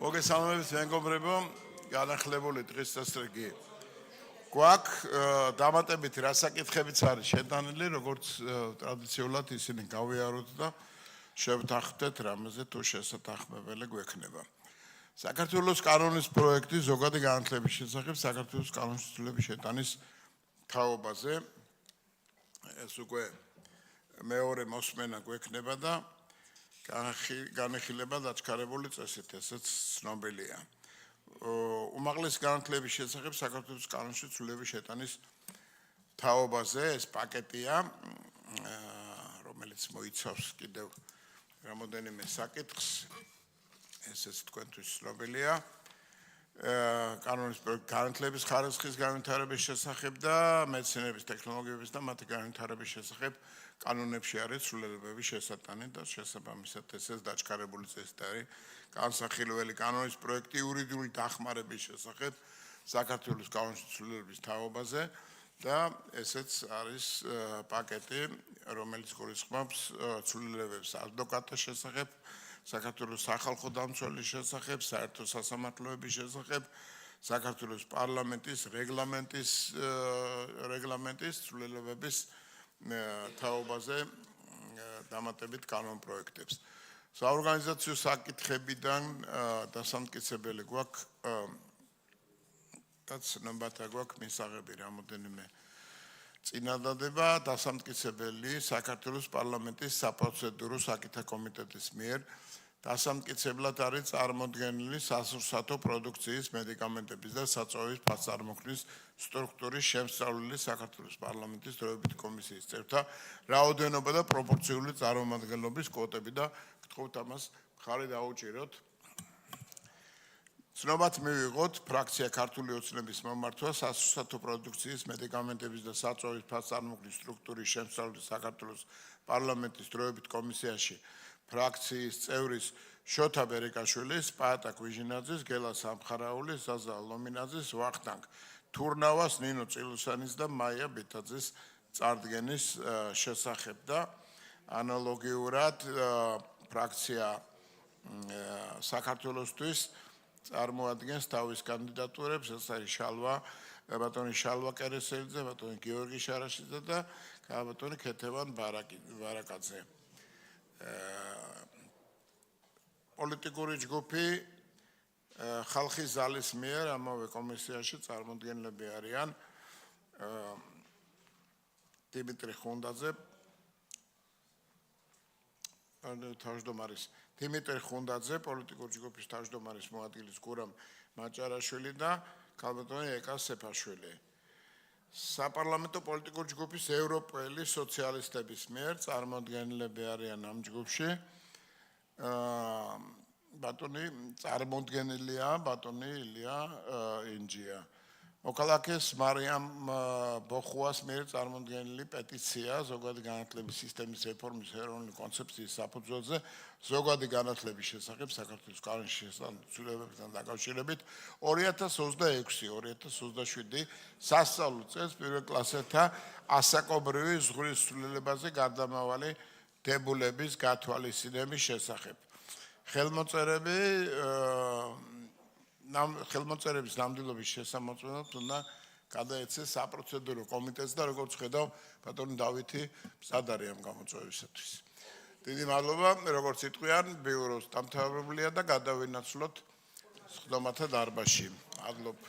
მოგესალმებით მეგობრებო, განახლებული დღის წესრიგი გვაქვს დამატებით რა საკითხებიც არის შეტანილი, როგორც ტრადიციულად ისინი გავიაროთ და შევთანხმდეთ რამეზე თუ შესათანხმებელი გვექნება. საქართველოს კანონის პროექტი ზოგადი განათლების შესახებ საქართველოს კანონის ცვლილების შეტანის თაობაზე ეს უკვე მეორე მოსმენა გვექნება და განეხილება დაჩქარებული წესით, ესეც ცნობილია. უმაღლესი განათლების შესახებ საქართველოს კანონში ცვლილების შეტანის თაობაზე ეს პაკეტია, რომელიც მოიცავს კიდევ რამოდენიმე საკითხს, ესეც თქვენთვის ცნობილია. კანონის პროექტი განათლების ხარისხის განვითარების შესახებ და მეცნიერების ტექნოლოგიების და მათი განვითარების შესახებ კანონებში არის ცვლილებების შესატანი და შესაბამისად ესეც დაჩქარებული წესით არის განსახილველი კანონის პროექტი იურიდიული დახმარების შესახებ საქართველოს კანონის ცვლილების თაობაზე და ესეც არის პაკეტი, რომელიც გულისხმობს ცვლილებებს ადვოკატის შესახებ, საქართველოს სახალხო დამცველის შესახებ, საერთო სასამართლოების შესახებ, საქართველოს პარლამენტის რეგლამენტის ცვლილებების თაობაზე დამატებით კანონ პროექტებს. საორგანიზაციო საკითხებიდან დასამტკიცებელი გვაქვს და ცნობათა გვაქვს მისაღები რამოდენიმე წინადადება დასამტკიცებელი საქართველოს პარლამენტის საპროცედურო საკითხთა კომიტეტის მიერ დასამტკიცებლად არის წარმოდგენილი სასურსათო პროდუქციის მედიკამენტების და საწვავის ფასწარმოქმნის სტრუქტურის შემსწავლელი საქართველოს პარლამენტის დროებითი კომისიის წევრთა რაოდენობა და პროპორციული წარმომადგენლობის კვოტები და გთხოვთ ამას მხარი დაუჭიროთ. ცნობად მივიღოთ ფრაქცია ქართული ოცნების მომართვა სასურსათო პროდუქციის მედიკამენტების და საწვავის ფასწარმოქმნის სტრუქტურის შემსწავლელი საქართველოს პარლამენტის დროებითი კომისიაში ფრაქციის წევრის შოთა ბერეკაშვილის, პაატა კვიჟინაძის, გელა სამხარაულის, ზაზა ლომინაძის, ვახტანგ თურნავას, ნინო წილუსანის და მაია ბითაძის წარდგენის შესახებ და ანალოგიურად ფრაქცია საქართველოსთვის წარმოადგენს თავის კანდიდატურებს, ეს არის ბატონი შალვა კერესელიძე, ბატონი გიორგი შარაშიძე და ბატონი ქეთევან ბარაკაძე. პოლიტიკური ჯგუფი ხალხის ზალის მიერ ამავე კომისიაში წარმოდგენილები არიან დიმიტრი ხუნდაძე, პოლიტიკური ჯგუფის თავმჯდომარის მოადგილის გურამ მაჭარაშვილი და ქალბატონი ეკა სეფაშვილი. საპარლამენტო პოლიტიკური ჯგუფის ევროპელი სოციალისტების მიერ წარმოდგენილები არიან ამ ჯგუფში. ბატონი წარმოდგენილია ბატონი ილია ინჯია. მოქალაქეს მარიამ ბოხუას მიერ წარმოდგენილი პეტიცია ზოგადი განათლების სისტემის რეფორმის ეროვნული კონცეფციის საფუძველზე ზოგადი განათლების შესახებ საქართველოს კანონის შესაძლებლობებთან დაკავშირებით 2026-2027 სასწავლო წელს პირველ კლასელთა ასაკობრივი ზღვის ცვლილებაზე გარდამავალი დებულების გათვალისწინების შესახებ. ხელმოწერების ნამდვილობის შესამოწმებლად უნდა გადაეცეს საპროცედურო კომიტეტს და როგორც ხედავ, ბატონი დავითი მზად არის ამ გამოწვევისათვის. დიდი მადლობა, როგორც იტყვიან, ბიუროს დამთავრებულია და გადავინაცვლოთ სხდომათა დარბაზში. მადლობა.